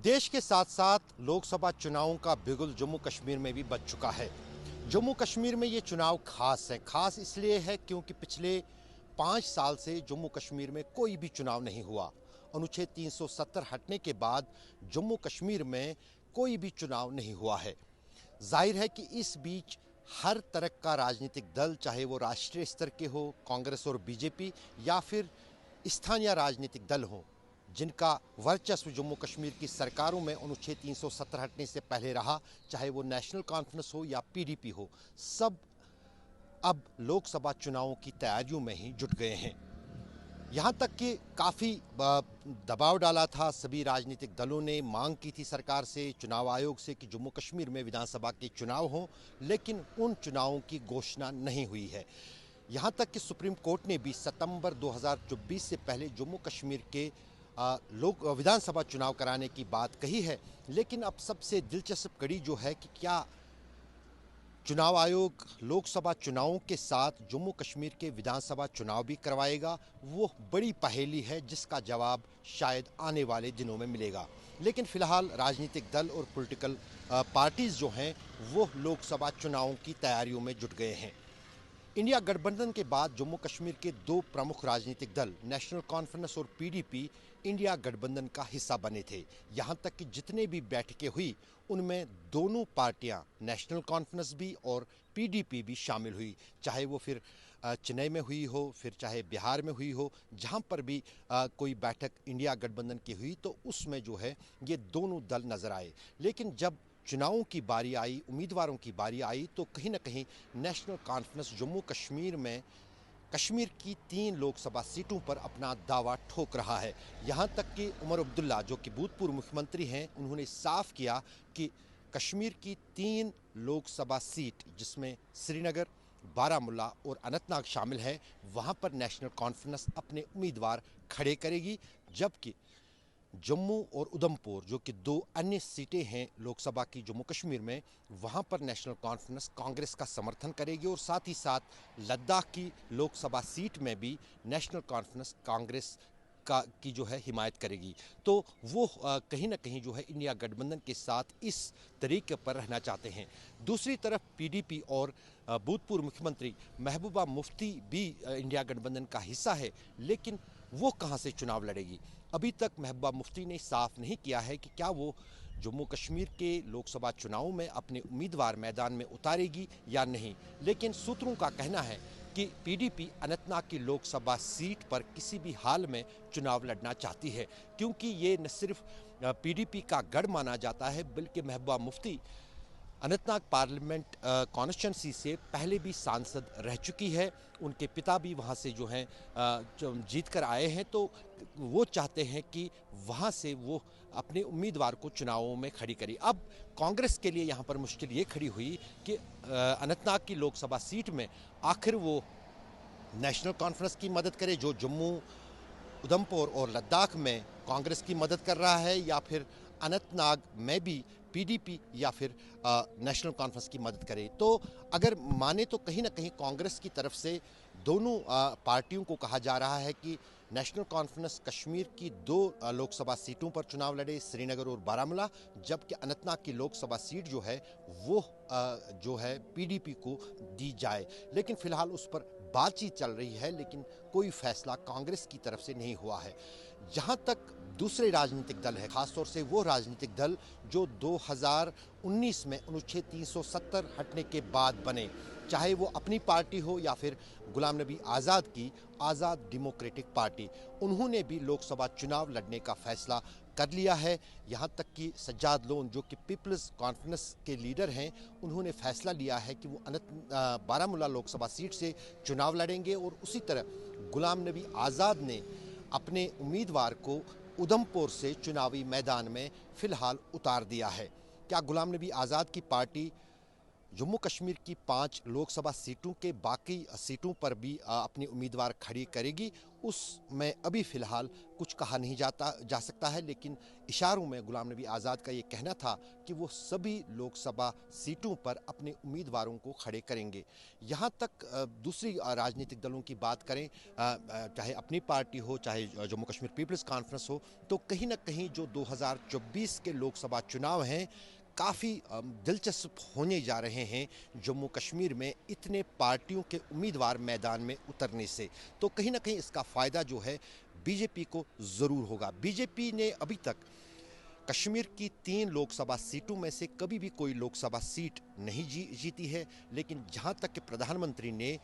देश के साथ साथ लोकसभा चुनावों का बिगुल जम्मू कश्मीर में भी बज चुका है। जम्मू कश्मीर में ये चुनाव खास है। खास इसलिए है क्योंकि पिछले 5 साल से जम्मू कश्मीर में कोई भी चुनाव नहीं हुआ। अनुच्छेद 370 हटने के बाद जम्मू कश्मीर में कोई भी चुनाव नहीं हुआ है। जाहिर है कि इस बीच हर तरह का राजनीतिक दल, चाहे वो राष्ट्रीय स्तर के हो, कांग्रेस और बीजेपी, या फिर स्थानीय राजनीतिक दल हों, जिनका वर्चस्व जम्मू कश्मीर की सरकारों में अनुच्छेद 370 हटने से पहले रहा, चाहे वो नेशनल कॉन्फ्रेंस हो या पीडीपी हो, सब अब लोकसभा चुनावों की तैयारियों में ही जुट गए हैं। यहाँ तक कि काफ़ी दबाव डाला था, सभी राजनीतिक दलों ने मांग की थी सरकार से, चुनाव आयोग से, कि जम्मू कश्मीर में विधानसभा के चुनाव हों, लेकिन उन चुनावों की घोषणा नहीं हुई है। यहाँ तक कि सुप्रीम कोर्ट ने भी सितंबर 2024 से पहले जम्मू कश्मीर के लोक विधानसभा चुनाव कराने की बात कही है। लेकिन अब सबसे दिलचस्प कड़ी जो है कि क्या चुनाव आयोग लोकसभा चुनावों के साथ जम्मू कश्मीर के विधानसभा चुनाव भी करवाएगा, वो बड़ी पहेली है जिसका जवाब शायद आने वाले दिनों में मिलेगा। लेकिन फिलहाल राजनीतिक दल और पॉलिटिकल पार्टीज जो हैं वो लोकसभा चुनावों की तैयारियों में जुट गए हैं। इंडिया गठबंधन के बाद जम्मू कश्मीर के दो प्रमुख राजनीतिक दल नेशनल कॉन्फ्रेंस और पीडीपी इंडिया गठबंधन का हिस्सा बने थे। यहां तक कि जितने भी बैठकें हुई उनमें दोनों पार्टियां, नेशनल कॉन्फ्रेंस भी और पीडीपी भी शामिल हुई, चाहे वो फिर चेन्नई में हुई हो, फिर चाहे बिहार में हुई हो, जहां पर भी कोई बैठक इंडिया गठबंधन की हुई तो उसमें जो है ये दोनों दल नजर आए। लेकिन जब चुनावों की बारी आई, उम्मीदवारों की बारी आई, तो कहीं ना कहीं नेशनल कॉन्फ्रेंस जम्मू कश्मीर में कश्मीर की 3 लोकसभा सीटों पर अपना दावा ठोक रहा है। यहाँ तक कि उमर अब्दुल्ला, जो कि भूतपूर्व मुख्यमंत्री हैं, उन्होंने साफ किया कि कश्मीर की 3 लोकसभा सीट, जिसमें श्रीनगर, बारामूला और अनंतनाग शामिल है, वहाँ पर नेशनल कॉन्फ्रेंस अपने उम्मीदवार खड़े करेगी। जबकि जम्मू और उधमपुर, जो कि 2 अन्य सीटें हैं लोकसभा की जम्मू कश्मीर में, वहां पर नेशनल कॉन्फ्रेंस कांग्रेस का समर्थन करेगी और साथ ही साथ लद्दाख की लोकसभा सीट में भी नेशनल कॉन्फ्रेंस कांग्रेस की जो है हिमायत करेगी। तो वो कहीं ना कहीं जो है इंडिया गठबंधन के साथ इस तरीके पर रहना चाहते हैं। दूसरी तरफ पीडीपी और भूतपूर्व मुख्यमंत्री महबूबा मुफ्ती भी इंडिया गठबंधन का हिस्सा है, लेकिन वो कहां से चुनाव लड़ेगी? अभी तक महबूबा मुफ्ती ने साफ नहीं किया है कि क्या वो जम्मू कश्मीर के लोकसभा चुनावों में अपने उम्मीदवार मैदान में उतारेगी या नहीं। लेकिन सूत्रों का कहना है कि पीडीपी अनंतनाग की लोकसभा सीट पर किसी भी हाल में चुनाव लड़ना चाहती है, क्योंकि ये न सिर्फ पीडीपी का गढ़ माना जाता है, बल्कि महबूबा मुफ्ती अनंतनाग पार्लियामेंट कॉन्स्टिट्यूंसी से पहले भी सांसद रह चुकी है। उनके पिता भी वहां से जो हैं जीत कर आए हैं, तो वो चाहते हैं कि वहां से वो अपने उम्मीदवार को चुनावों में खड़ी करें। अब कांग्रेस के लिए यहाँ पर मुश्किल ये खड़ी हुई कि अनंतनाग की लोकसभा सीट में आखिर वो नेशनल कॉन्फ्रेंस की मदद करे, जो जम्मू, उधमपुर और लद्दाख में कांग्रेस की मदद कर रहा है, या फिर अनंतनाग में भी पीडीपी या फिर नेशनल कॉन्फ्रेंस की मदद करे। तो अगर माने तो कहीं ना कहीं कांग्रेस की तरफ से दोनों पार्टियों को कहा जा रहा है कि नेशनल कॉन्फ्रेंस कश्मीर की 2 लोकसभा सीटों पर चुनाव लड़े, श्रीनगर और बारामूला, जबकि अनंतनाग की लोकसभा सीट जो है वो जो है पीडीपी को दी जाए। लेकिन फिलहाल उस पर बातचीत चल रही है, लेकिन कोई फैसला कांग्रेस की तरफ से नहीं हुआ है। जहां तक दूसरे राजनीतिक दल है, खासतौर से वो राजनीतिक दल जो 2019 में अनुच्छेद 370 हटने के बाद बने, चाहे वो अपनी पार्टी हो या फिर गुलाम नबी आज़ाद की आज़ाद डेमोक्रेटिक पार्टी, उन्होंने भी लोकसभा चुनाव लड़ने का फैसला कर लिया है। यहाँ तक कि सज्जाद लोन, जो कि पीपल्स कॉन्फ्रेंस के लीडर हैं, उन्होंने फैसला लिया है कि वो बारामूला लोकसभा सीट से चुनाव लड़ेंगे। और उसी तरह गुलाम नबी आज़ाद ने अपने उम्मीदवार को उधमपुर से चुनावी मैदान में फिलहाल उतार दिया है। क्या गुलाम नबी आज़ाद की पार्टी जम्मू कश्मीर की 5 लोकसभा सीटों के बाकी सीटों पर भी अपने उम्मीदवार खड़ी करेगी, उसमें अभी फ़िलहाल कुछ कहा नहीं जा सकता है। लेकिन इशारों में गुलाम नबी आज़ाद का ये कहना था कि वो सभी लोकसभा सीटों पर अपने उम्मीदवारों को खड़े करेंगे। यहाँ तक दूसरी राजनीतिक दलों की बात करें, चाहे अपनी पार्टी हो, चाहे जम्मू कश्मीर पीपल्स कॉन्फ्रेंस हो, तो कहीं न कहीं जो 2024 के लोकसभा चुनाव हैं, काफ़ी दिलचस्प होने जा रहे हैं जम्मू कश्मीर में इतने पार्टियों के उम्मीदवार मैदान में उतरने से। तो कहीं न कहीं इसका फ़ायदा जो है बीजेपी को ज़रूर होगा। बीजेपी ने अभी तक कश्मीर की 3 लोकसभा सीटों में से कभी भी कोई लोकसभा सीट नहीं जीती है, लेकिन जहाँ तक कि प्रधानमंत्री ने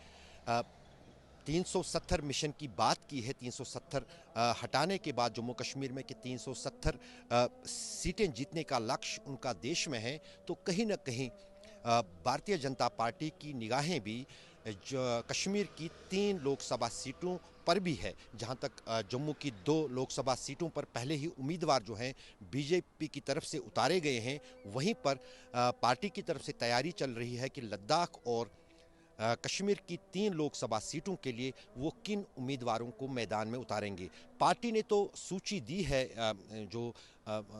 370 मिशन की बात की है, 370 हटाने के बाद जम्मू कश्मीर में कि 370 सीटें जीतने का लक्ष्य उनका देश में है, तो कहीं न कहीं भारतीय जनता पार्टी की निगाहें भी कश्मीर की 3 लोकसभा सीटों पर भी है। जहां तक जम्मू की 2 लोकसभा सीटों पर पहले ही उम्मीदवार जो हैं बीजेपी की तरफ से उतारे गए हैं, वहीं पर पार्टी की तरफ से तैयारी चल रही है कि लद्दाख और कश्मीर की 3 लोकसभा सीटों के लिए वो किन उम्मीदवारों को मैदान में उतारेंगे। पार्टी ने तो सूची दी है, जो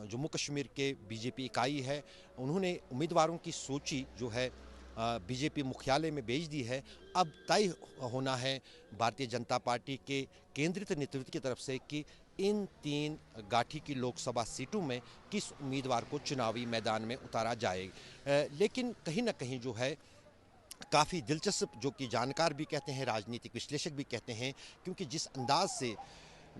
जम्मू कश्मीर के बीजेपी इकाई है, उन्होंने उम्मीदवारों की सूची जो है बीजेपी मुख्यालय में भेज दी है। अब तय होना है भारतीय जनता पार्टी के केंद्रित नेतृत्व की तरफ से कि इन 3 गांठी की लोकसभा सीटों में किस उम्मीदवार को चुनावी मैदान में उतारा जाए। लेकिन कहीं न कहीं जो है काफ़ी दिलचस्प, जो कि जानकार भी कहते हैं, राजनीतिक विश्लेषक भी कहते हैं, क्योंकि जिस अंदाज से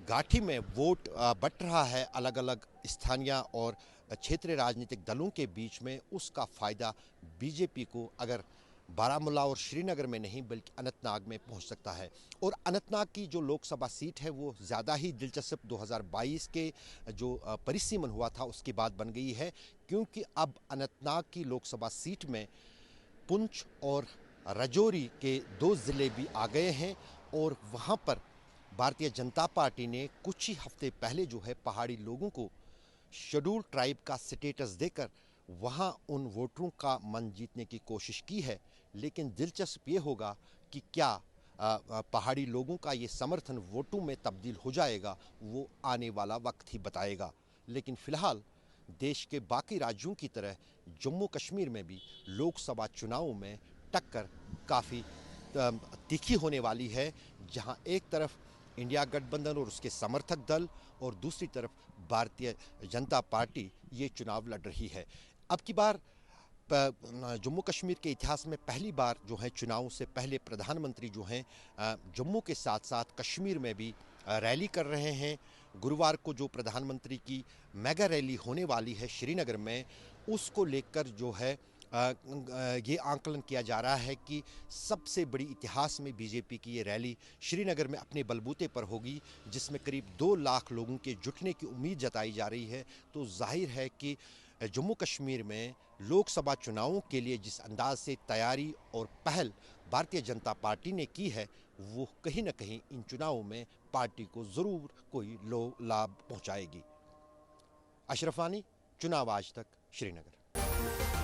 गांठी में वोट बंट रहा है अलग अलग स्थानीय और क्षेत्रीय राजनीतिक दलों के बीच में, उसका फ़ायदा बीजेपी को अगर बारामूला और श्रीनगर में नहीं बल्कि अनंतनाग में पहुंच सकता है। और अनंतनाग की जो लोकसभा सीट है वो ज़्यादा ही दिलचस्प 2022 के जो परिसीमन हुआ था उसके बाद बन गई है, क्योंकि अब अनंतनाग की लोकसभा सीट में पुंछ और राजौरी के 2 ज़िले भी आ गए हैं। और वहाँ पर भारतीय जनता पार्टी ने कुछ ही हफ्ते पहले जो है पहाड़ी लोगों को शेड्यूल ट्राइब का स्टेटस देकर वहाँ उन वोटरों का मन जीतने की कोशिश की है। लेकिन दिलचस्प ये होगा कि क्या पहाड़ी लोगों का ये समर्थन वोटों में तब्दील हो जाएगा, वो आने वाला वक्त ही बताएगा। लेकिन फ़िलहाल देश के बाकी राज्यों की तरह जम्मू कश्मीर में भी लोकसभा चुनावों में टक्कर काफ़ी तीखी होने वाली है, जहां एक तरफ इंडिया गठबंधन और उसके समर्थक दल और दूसरी तरफ भारतीय जनता पार्टी ये चुनाव लड़ रही है। अब की बार जम्मू कश्मीर के इतिहास में पहली बार जो है चुनाव से पहले प्रधानमंत्री जो हैं जम्मू के साथ साथ कश्मीर में भी रैली कर रहे हैं। गुरुवार को जो प्रधानमंत्री की मेगा रैली होने वाली है श्रीनगर में, उसको लेकर जो है ये आंकलन किया जा रहा है कि सबसे बड़ी इतिहास में बीजेपी की ये रैली श्रीनगर में अपने बलबूते पर होगी, जिसमें करीब 2 लाख लोगों के जुटने की उम्मीद जताई जा रही है। तो जाहिर है कि जम्मू कश्मीर में लोकसभा चुनावों के लिए जिस अंदाज से तैयारी और पहल भारतीय जनता पार्टी ने की है, वो कहीं न कहीं इन चुनावों में पार्टी को ज़रूर कोई लाभ पहुंचाएगी। अशरफ वानी, चुनाव आज तक, श्रीनगर।